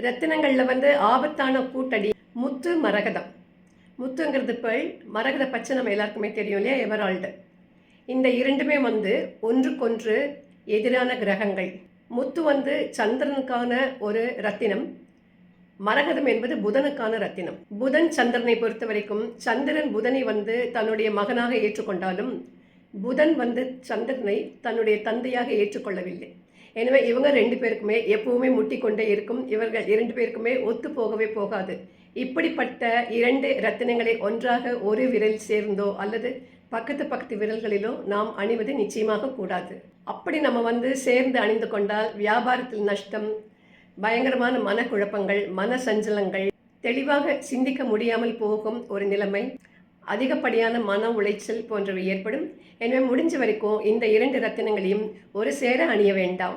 ரத்தினங்களில் வந்து ஆபத்தான கூட்டடி முத்து, மரகதம். முத்துங்கிறது பேர்ல், மரகத பச்சை நம்ம எல்லாருக்குமே தெரியும் இல்லையா, எமரால்டு. இந்த இரண்டுமே வந்து ஒன்றுக்கொன்று எதிரான கிரகங்கள். முத்து வந்து சந்திரனுக்கான ஒரு ரத்தினம், மரகதம் என்பது புதனுக்கான ரத்தினம். புதன் சந்திரனை பொறுத்த வரைக்கும் சந்திரன் புதனை வந்து தன்னுடைய மகனாக ஏற்றுக்கொண்டாலும் புதன் வந்து சந்திரனை தன்னுடைய தந்தையாக ஏற்றுக்கொள்ளவில்லை. எனவே இவங்க ரெண்டு பேருக்குமே எப்பவுமே முட்டிக்கொண்டே இருக்கும். இவர்கள் இரண்டு பேருக்குமே ஒத்து போகவே போகாது. இப்படிப்பட்ட இரண்டு ரத்தினங்களை ஒன்றாக ஒரு விரல் சேர்ந்தோ அல்லது பக்கத்து விரல்களிலோ நாம் அணிவது நிச்சயமாக கூடாது. அப்படி நம்ம வந்து சேர்ந்து அணிந்து கொண்டால் வியாபாரத்தில் நஷ்டம், பயங்கரமான மனக்குழப்பங்கள், மன சஞ்சலங்கள், தெளிவாக சிந்திக்க முடியாமல் போகும் ஒரு நிலைமை, அதிகப்படியான மன உளைச்சல் போன்றவை ஏற்படும். எனவே முடிஞ்ச வரைக்கும் இந்த இரண்டு ரத்தினங்களையும் ஒரு சேர அணிய வேண்டாம்.